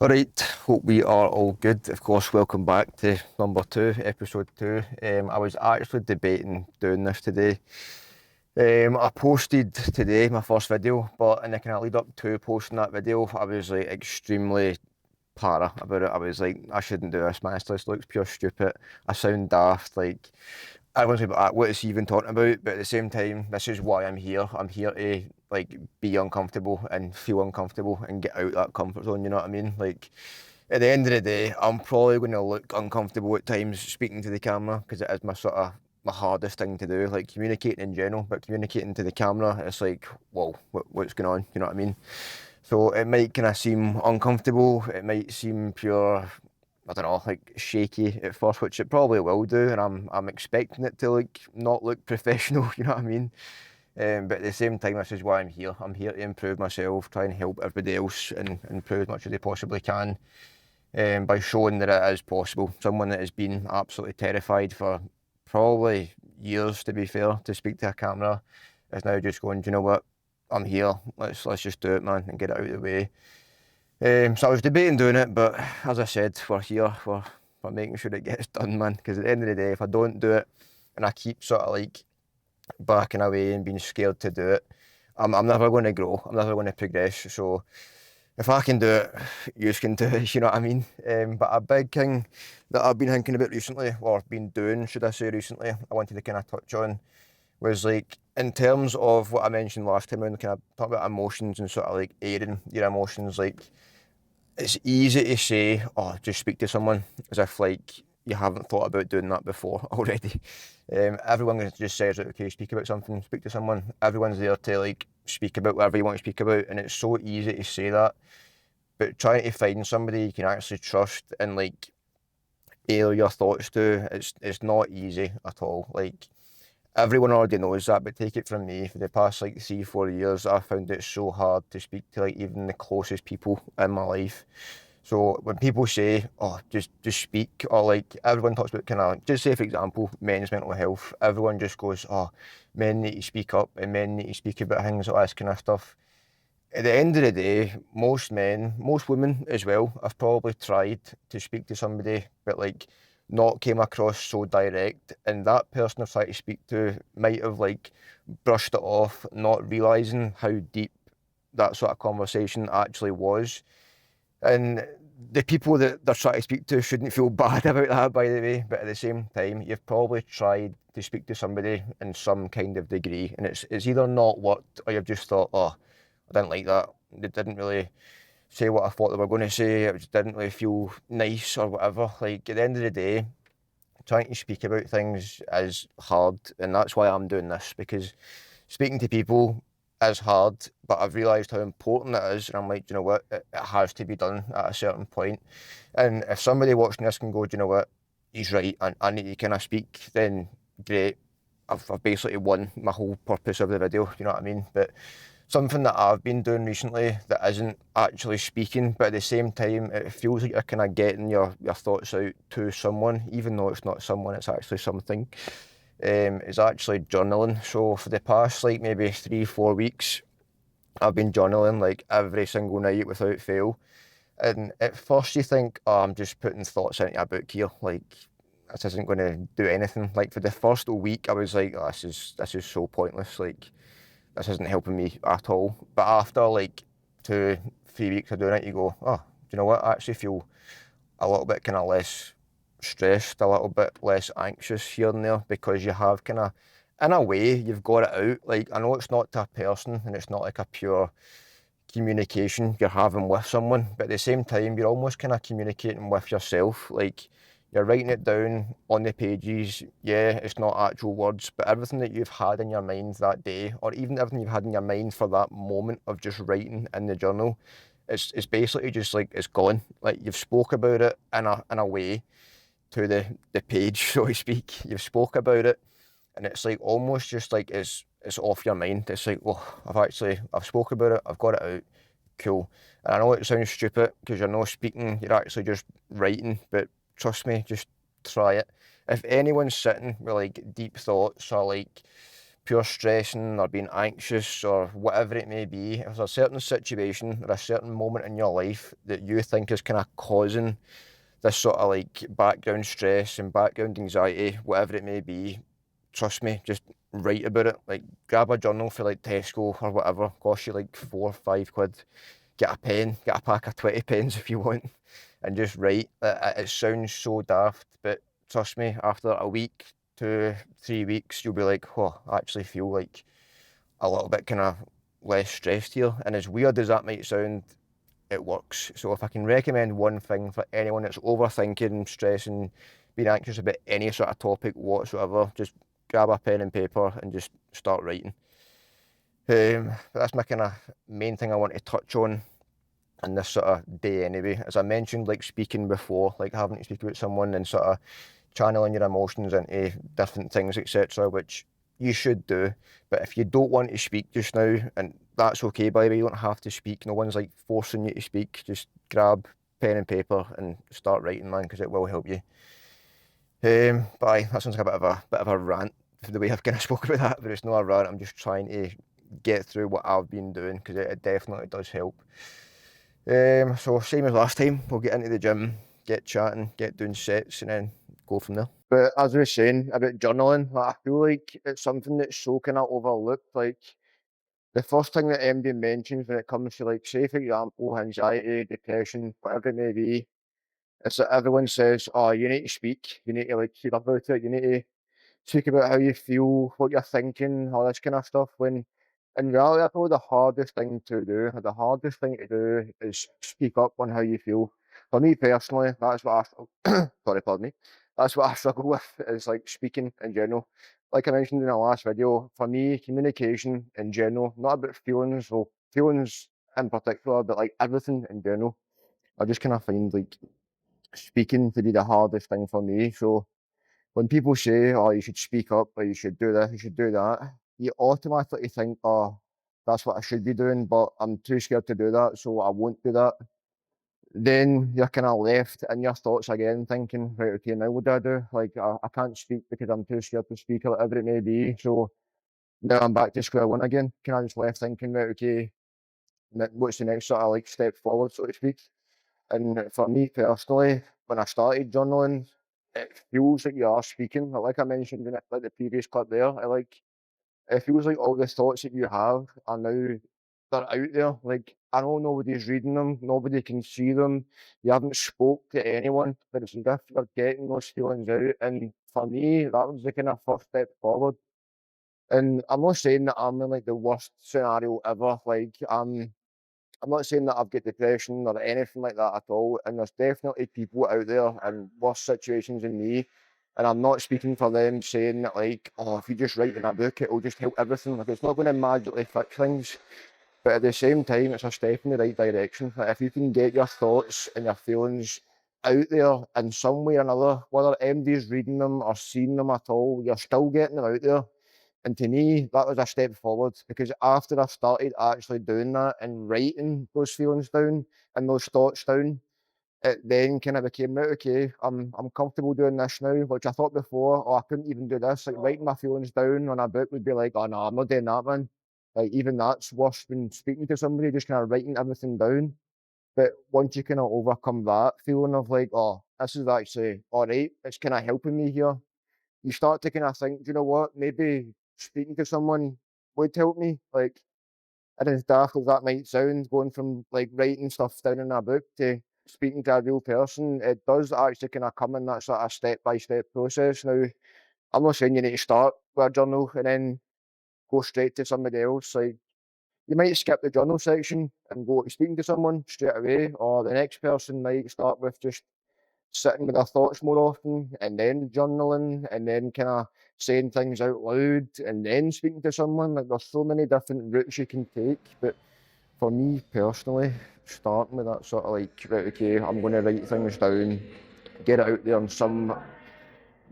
Alright, hope we are all good. Of course, welcome back to number two, episode two. I was actually debating doing this today. I posted today my first video, but in the kind of lead up to posting that video, I was like extremely para about it. I was like, I shouldn't do this, man. This looks pure stupid. I sound daft. Like, everyone's like, what is he even talking about? But at the same time, this is why I'm here. I'm here to like be uncomfortable and feel uncomfortable and get out that comfort zone. You know what I mean? Like, at the end of the day, I'm probably going to look uncomfortable at times speaking to the camera because it is my sort of my hardest thing to do. Like communicating in general, but communicating to the camera, it's like, whoa, what's going on? You know what I mean? So it might kind of seem uncomfortable. It might seem pure, I don't know, like shaky at first, which it probably will do, and I'm expecting it to like not look professional. You know what I mean? But at the same time, this is why I'm here. I'm here to improve myself, try and help everybody else, and improve as much as they possibly can, by showing that it is possible. Someone that has been absolutely terrified for probably years, to be fair, to speak to a camera, is now just going, do you know what? I'm here. Let's just do it, man, and get it out of the way. So I was debating doing it, but as I said, we're here for making sure it gets done, man. Because at the end of the day, if I don't do it and I keep sort of like backing away and being scared to do it, I'm never going to grow. I'm never going to progress. So if I can do it, you can do it. You know what I mean? But a big thing that I've been thinking about recently, or been doing, should I say, recently, I wanted to kind of touch on was like in terms of what I mentioned last time around, kind of talk about emotions and sort of like airing your emotions. Like it's easy to say, oh, just speak to someone, as if like you haven't thought about doing that before already. Everyone just says, okay, speak about something, speak to someone. Everyone's there to like speak about whatever you want to speak about, and it's so easy to say that. But trying to find somebody you can actually trust and like air your thoughts to, it's not easy at all. Like everyone already knows that, but take it from me, for the past like 3, 4 years, I found it so hard to speak to like even the closest people in my life. So when people say, oh, just speak, or like everyone talks about kind of, just say for example, men's mental health, everyone just goes, oh, men need to speak up and men need to speak about things, all this kind of stuff. At the end of the day, most men, most women as well, have probably tried to speak to somebody, but like not came across so direct. And that person I've tried to speak to might have like brushed it off, not realizing how deep that sort of conversation actually was. And the people that they're trying to speak to shouldn't feel bad about that, by the way. But at the same time, you've probably tried to speak to somebody in some kind of degree, and it's either not worked or you've just thought, oh, I didn't like that. They didn't really say what I thought they were going to say. It just didn't really feel nice or whatever. Like at the end of the day, trying to speak about things is hard, and that's why I'm doing this, because speaking to people is hard, but I've realised how important it is, and I'm like, do you know what, it has to be done at a certain point. And if somebody watching this can go, do you know what, he's right, and I need to kind of speak, then great. I've basically won my whole purpose of the video, you know what I mean? But something that I've been doing recently that isn't actually speaking, but at the same time, it feels like you're kind of getting your thoughts out to someone, even though it's not someone, it's actually something, is actually journaling. So for the past like maybe 3, 4 weeks, I've been journaling like every single night without fail. And at first you think, oh, I'm just putting thoughts into a book here, like this isn't going to do anything. Like for the first week, I was like, oh, this is so pointless. Like this isn't helping me at all. But after like 2, 3 weeks of doing it, you go, oh, do you know what? I actually feel a little bit kind of less stressed, a little bit less anxious here and there, because you have kind of, in a way, you've got it out. Like I know it's not to a person and it's not like a pure communication you're having with someone, but at the same time, you're almost kind of communicating with yourself. Like you're writing it down on the pages. Yeah, it's not actual words, but everything that you've had in your mind that day, or even everything you've had in your mind for that moment of just writing in the journal, it's basically just like it's gone. Like you've spoke about it in a way to the page, so to speak. You've spoke about it, and it's like almost just like it's off your mind. It's like, oh, I've spoke about it, I've got it out, cool. And I know it sounds stupid because you're not speaking, you're actually just writing, but trust me, just try it. If anyone's sitting with like deep thoughts or like pure stressing or being anxious or whatever it may be, if there's a certain situation or a certain moment in your life that you think is kind of causing this sort of like background stress and background anxiety, whatever it may be, trust me, just write about it. Like grab a journal for like Tesco or whatever, cost you like £4 or £5. Get a pen, get a pack of 20 pens if you want, and just write. It sounds so daft, but trust me, after a week, 2, 3 weeks, you'll be like, oh, I actually feel like a little bit kind of less stressed here. And as weird as that might sound, it works. So if I can recommend one thing for anyone that's overthinking, stressing, being anxious about any sort of topic whatsoever, just grab a pen and paper and just start writing. But that's my kind of main thing I want to touch on in this sort of day anyway. As I mentioned, like speaking before, like having to speak about someone and sort of channeling your emotions into different things, etc., which you should do. But if you don't want to speak just now, and that's okay by the way, you don't have to speak. No one's like forcing you to speak. Just grab pen and paper and start writing, man, because it will help you. But aye, that sounds like a bit of a rant for the way I've kind of spoke about that, but it's not a rant. I'm just trying to get through what I've been doing because it definitely does help. So same as last time, we'll get into the gym, get chatting, get doing sets, and then go from there. But as I was saying about journaling, like, I feel like it's something that's so kind of overlooked. Like the first thing that MD mentions when it comes to like, say for example, anxiety, depression, whatever it may be, is that everyone says, "Oh, you need to speak. You need to like speak about it. You need to speak about how you feel, what you're thinking, all this kind of stuff." When in reality, that's probably the hardest thing to do. The hardest thing to do is speak up on how you feel. For me personally, that's what sorry, pardon me. That's what I struggle with is like speaking in general. Like I mentioned in the last video, for me, communication in general, not about feelings, or feelings in particular, but like everything in general. I just kind of find like speaking to be the hardest thing for me. So when people say, "Oh, you should speak up," or "You should do this," "You should do that," you automatically think, "Oh, that's what I should be doing," but I'm too scared to do that, so I won't do that. Then you're kind of left in your thoughts again, thinking, "Right, okay, now what do I do? Like, I can't speak because I'm too scared to speak, or whatever it may be." So now I'm back to square one again. Kind of just left thinking, "Right, okay, what's the next sort of like step forward, so to speak?" And for me personally, when I started journaling, it feels like you are speaking. Like I mentioned in like the previous clip there, it feels like all the thoughts that you have are now they're out there. Like I know nobody's reading them, nobody can see them. You haven't spoke to anyone, but it's as if you're getting those feelings out. And for me, that was the kind of first step forward. And I'm not saying that I'm in like the worst scenario ever. Like I'm not saying that I've got depression or anything like that at all, and there's definitely people out there in worse situations than me, and I'm not speaking for them saying that like, oh, if you just write in a book, it'll just help everything. Like it's not going to magically fix things, but at the same time, it's a step in the right direction. Like if you can get your thoughts and your feelings out there in some way or another, whether MD's reading them or seeing them at all, you're still getting them out there. And to me, that was a step forward because after I started actually doing that and writing those feelings down and those thoughts down, it then kind of became, right, okay, I'm comfortable doing this now, which I thought before, oh, I couldn't even do this. Like writing my feelings down on a book would be like, oh no, I'm not doing that, man. Like even that's worse than speaking to somebody, just kind of writing everything down. But once you kind of overcome that feeling of like, oh, this is actually all right, it's kind of helping me here, you start to kind of think, do you know what? Maybe speaking to someone would help me. Like, and as daft as that might sound, going from like writing stuff down in a book to speaking to a real person, it does actually kind of come in that sort of step by step process. Now, I'm not saying you need to start with a journal and then go straight to somebody else. Like, you might skip the journal section and go to speaking to someone straight away, or the next person might start with just sitting with our thoughts more often and then journaling and then kind of saying things out loud and then speaking to someone. Like there's so many different routes you can take. But for me personally, starting with that sort of like, right, okay, I'm going to write things down, get it out there in some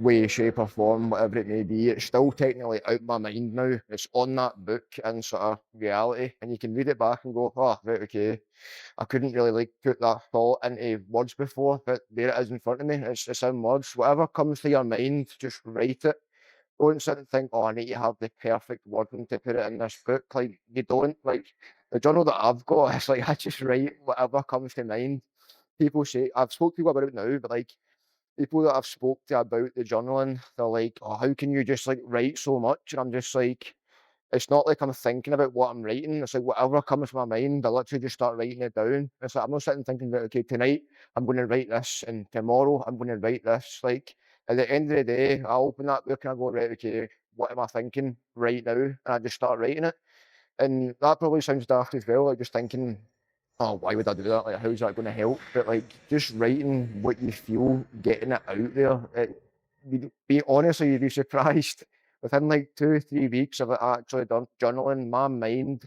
way, shape, or form, whatever it may be. It's still technically out my mind now. It's on that book in sort of reality, and you can read it back and go, oh, right, okay. I couldn't really like put that thought into words before, but there it is in front of me. It's in words. Whatever comes to your mind, just write it. don't sit and think, oh, I need to have the perfect wording to put it in this book. Like, you don't. Like, the journal that I've got, it's like I just write whatever comes to mind. People say, I've spoke to people about it now, but like, people that I've spoke to about the journaling, they're like, oh, how can you just like write so much? And I'm just like, it's not like I'm thinking about what I'm writing. It's like whatever comes to my mind, I literally just start writing it down. It's like I'm not sitting thinking about, okay, tonight I'm going to write this, and tomorrow I'm going to write this. Like, at the end of the day, I open that book and I go, right, okay, what am I thinking right now? And I just start writing it. And that probably sounds daft as well, like just thinking, oh, why would I do that? Like, how's that going to help? But like, just writing what you feel, getting it out there. You'd be honestly, you'd be surprised. Within like 2 or 3 weeks of it actually done journaling, my mind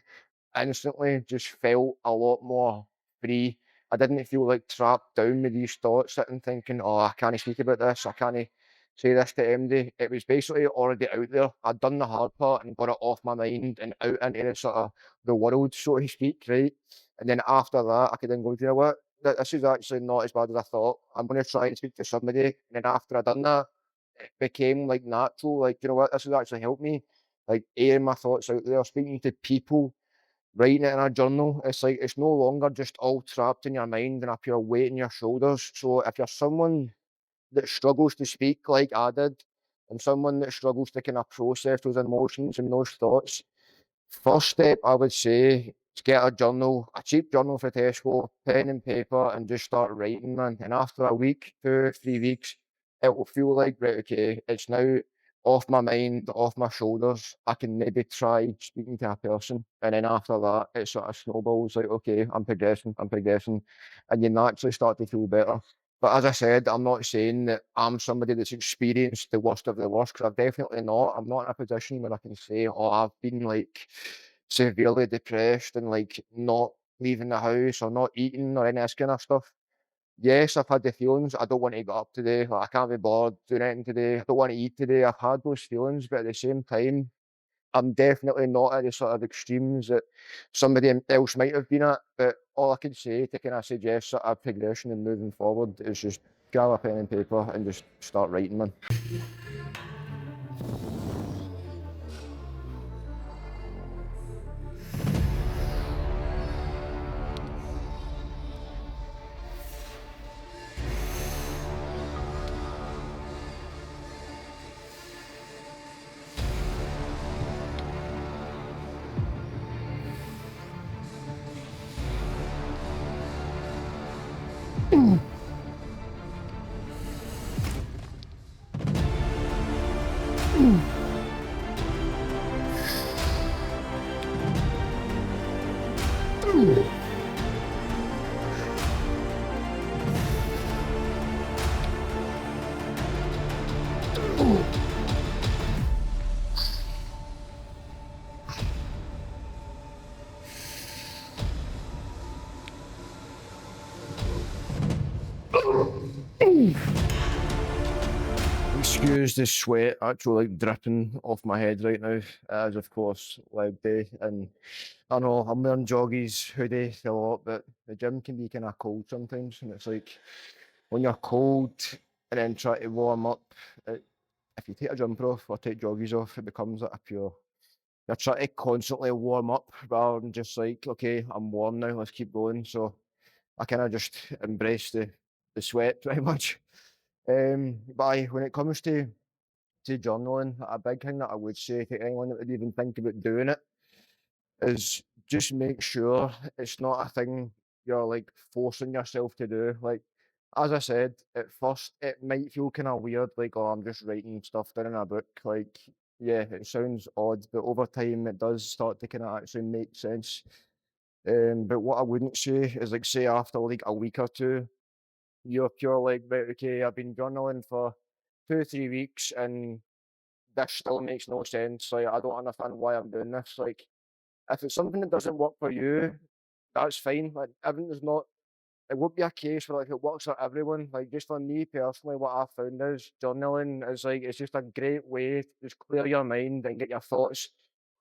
instantly just felt a lot more free. I didn't feel like trapped down with these thoughts, sitting thinking, oh, I can't speak about this, I can't say this to MD. It was basically already out there. I'd done the hard part and got it off my mind and out into the sort of the world, so to speak, right? And then after that, I could then go, you know what? This is actually not as bad as I thought. I'm going to try and speak to somebody. And then after I done that, it became like natural. Like, you know what? This has actually helped me. Like, airing my thoughts out there, speaking to people, writing it in a journal. It's like it's no longer just all trapped in your mind and up your weight in your shoulders. So if you're someone that struggles to speak like I did, and someone that struggles to kind of process those emotions and those thoughts, first step I would say is get a journal, a cheap journal for Tesco, pen and paper, and just start writing, man. And after a week, 2 3 weeks, it will feel like, right, okay, it's now off my mind, off my shoulders. I can maybe try speaking to a person. And then after that, it sort of snowballs like, okay, I'm progressing. And you naturally start to feel better. But as I said, I'm not saying that I'm somebody that's experienced the worst of the worst, because I've definitely not. I'm not in a position where I can say, oh, I've been like severely depressed and like not leaving the house or not eating or any of this kind of stuff. Yes, I've had the feelings. I don't want to get up today. Like, I can't be bothered doing anything today. I don't want to eat today. I've had those feelings, but at the same time, I'm definitely not at the sort of extremes that somebody else might have been at. But all I can say to kind of suggest sort of progression and moving forward is just grab a pen and paper and just start writing, man. Excuse the sweat actually like dripping off my head right now, as of course leg day. And I know I'm wearing joggies, hoodie a lot, but the gym can be kind of cold sometimes. And it's like when you're cold and then try to warm up, if you take a jumper off or take joggies off, it becomes like a pure. You're trying to constantly warm up rather than just like, okay, I'm warm now, let's keep going. So I kind of just embrace the sweat pretty much. But when it comes to journaling, a big thing that I would say to anyone that would even think about doing it is just make sure it's not a thing you're like forcing yourself to do. Like, as I said, at first it might feel kind of weird, like, oh, I'm just writing stuff down in a book. Like, yeah, it sounds odd, but over time it does start to kind of actually make sense. But what I wouldn't say is like, say after like a week or two, you're pure like, right, okay, I've been journaling for 2 3 weeks and this still makes no sense. Like, I don't understand why I'm doing this. Like, if it's something that doesn't work for you, that's fine. Like, everything's not. It won't be a case where like it works for everyone. Like, just for me personally, what I've found is journaling is like it's just a great way to just clear your mind and get your thoughts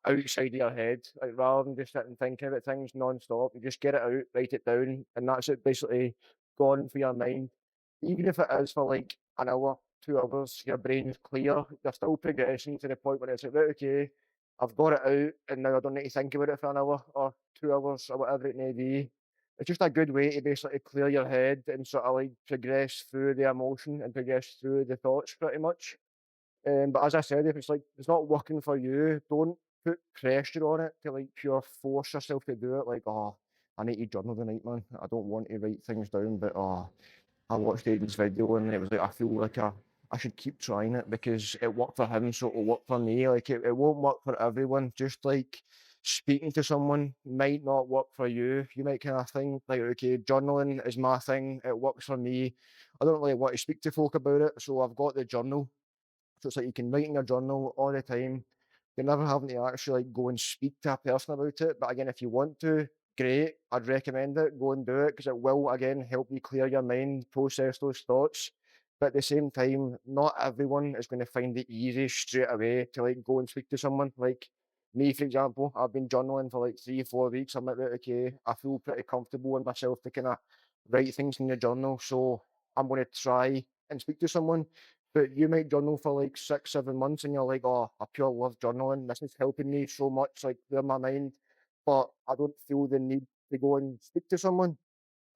outside of your head. Like, rather than just sitting thinking about things non-stop, you just get it out, write it down, and that's it basically gone for your mind. Even if it is for like an hour, 2 hours, your brain's clear, you're still progressing to the point where it's like, right, okay, I've got it out and now I don't need to think about it for an hour or 2 hours or whatever it may be. It's just a good way to basically clear your head and sort of like progress through the emotion and progress through the thoughts pretty much. But as I said, if it's not working for you, don't put pressure on it to like pure force yourself to do it. Like, oh, I need to journal tonight, man. I don't want to write things down, but I watched Aiden's video and it was like I feel like I should keep trying it because it worked for him, so it'll work for me. Like it won't work for everyone. Just like speaking to someone might not work for you. You might kind of think like, okay, journaling is my thing. It works for me. I don't really want to speak to folk about it, so I've got the journal. So it's like you can write in your journal all the time. You're never having to actually like go and speak to a person about it. But again, if you want to, great. I'd recommend it. Go and do it because it will again help you clear your mind, process those thoughts. But at the same time, not everyone is going to find it easy straight away to like go and speak to someone. Like me, for example, I've been journaling for like 3, 4 weeks. I'm like, right, okay, I feel pretty comfortable with myself to kind of write things in your journal. So I'm going to try and speak to someone. But you might journal for like 6, 7 months and you're like, oh, I pure love journaling. This is helping me so much, like clear my mind. But I don't feel the need to go and speak to someone.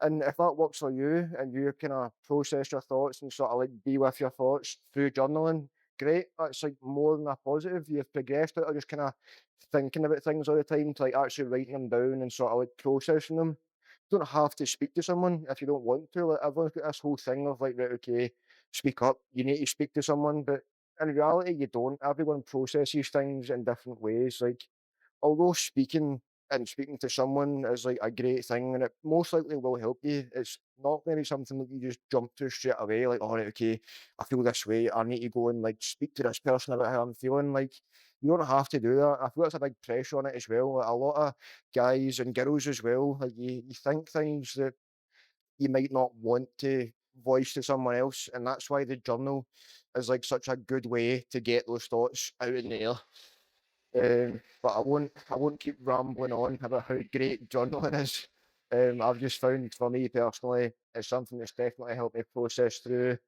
And if that works for you and you kind of process your thoughts and sort of like be with your thoughts through journaling, great. That's like more than a positive. You've progressed out of just kind of thinking about things all the time to like actually writing them down and sort of like processing them. You don't have to speak to someone if you don't want to. Like everyone's got this whole thing of like, right, okay, speak up. You need to speak to someone, but in reality, you don't. Everyone processes things in different ways. Like although speaking to someone is like a great thing and it most likely will help you, it's not going to be something that you just jump to straight away. Like, all right, okay, I feel this way. I need to go and like speak to this person about how I'm feeling. Like, you don't have to do that. I feel that's a big pressure on it as well. Like, a lot of guys and girls as well, like you think things that you might not want to voice to someone else, and that's why the journal is like such a good way to get those thoughts out in the air. But I won't keep rambling on about how great journaling is. I've just found for me personally, it's something that's definitely helped me process through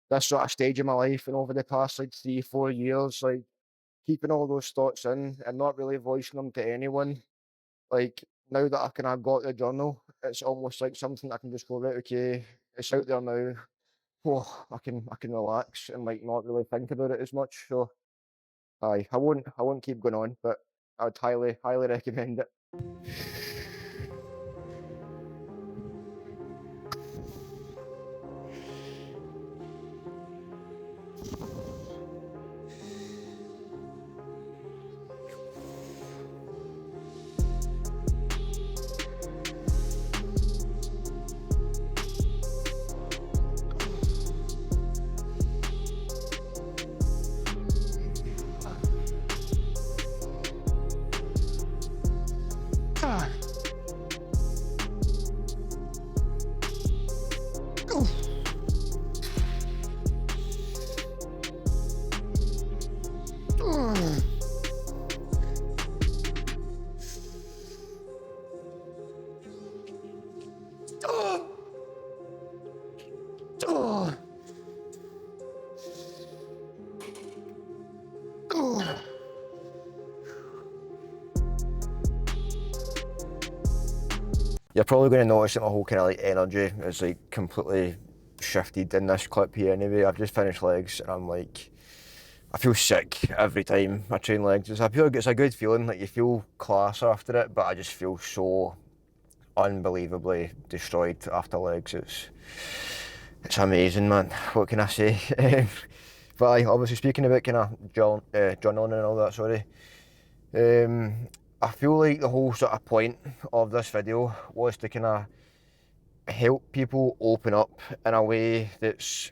this sort of stage of my life and over the past like 3, 4 years, like keeping all those thoughts in and not really voicing them to anyone. Like now that I kind of got the journal, it's almost like something I can just go, right, okay, it's out there now. Oh, I can relax and like not really think about it as much. So aye, I won't keep going on, but I'd highly recommend it. You're probably going to notice that my whole kind of like energy is like completely shifted in this clip here anyway. I've just finished legs and I'm like, I feel sick every time I train legs. It's a good feeling, like you feel class after it, but I just feel so unbelievably destroyed after legs. It's amazing, man. What can I say? But obviously speaking about kind of journaling and all that, sorry. I feel like the whole sort of point of this video was to kind of help people open up in a way that's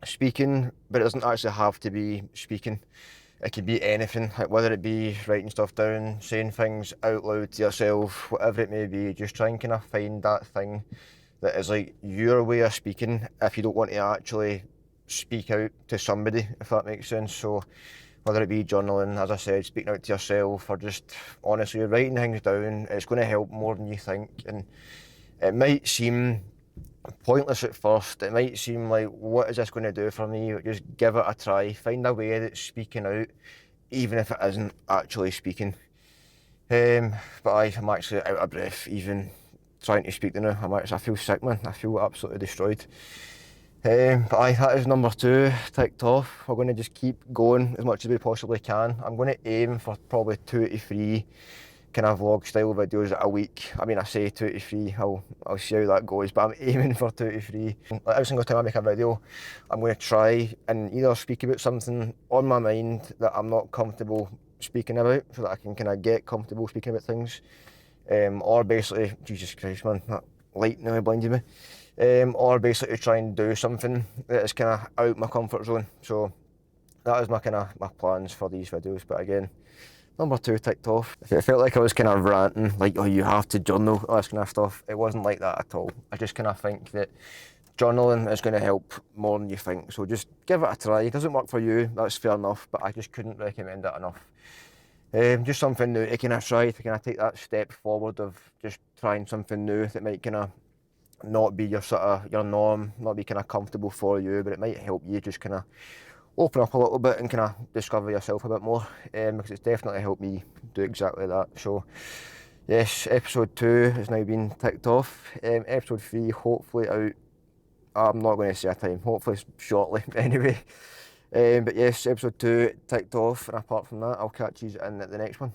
speaking, but it doesn't actually have to be speaking. It can be anything, like whether it be writing stuff down, saying things out loud to yourself, whatever it may be. Just try and kind of find that thing that is like your way of speaking if you don't want to actually speak out to somebody, if that makes sense. So whether it be journaling, as I said, speaking out to yourself, or just honestly writing things down, it's going to help more than you think. And it might seem pointless at first. It might seem like, what is this going to do for me? Just give it a try. Find a way that's speaking out, even if it isn't actually speaking. But I'm actually out of breath even trying to speak to now. I feel sick, man. I feel absolutely destroyed. But that is number 2 ticked off. We're going to just keep going as much as we possibly can. I'm going to aim for probably 2 to 3 kind of vlog style videos a week. I mean, I say 2 to 3, I'll see how that goes, but I'm aiming for 2 to 3. Like every single time I make a video, I'm going to try and either speak about something on my mind that I'm not comfortable speaking about, so that I can kind of get comfortable speaking about things, or basically, Jesus Christ, man, that light nearly blinded me. Or basically try and do something that is kind of out my comfort zone. So that is my plans for these videos. But again, number 2 ticked off. It felt like I was kind of ranting, like, oh, you have to journal, all this kind of stuff. It wasn't like that at all. I just kind of think that journaling is going to help more than you think. So just give it a try. It doesn't work for you, that's fair enough, but I just couldn't recommend it enough. Just something new to kind of try, to kind of take that step forward of just trying something new that might kind of not be your norm, not be kind of comfortable for you, but it might help you just kind of open up a little bit and kind of discover yourself a bit more, because it's definitely helped me do exactly that. So yes, episode 2 has now been ticked off. Episode 3 hopefully out, I'm not going to say a time, hopefully shortly anyway. But yes, episode 2 ticked off, and apart from that, I'll catch you in at the next one.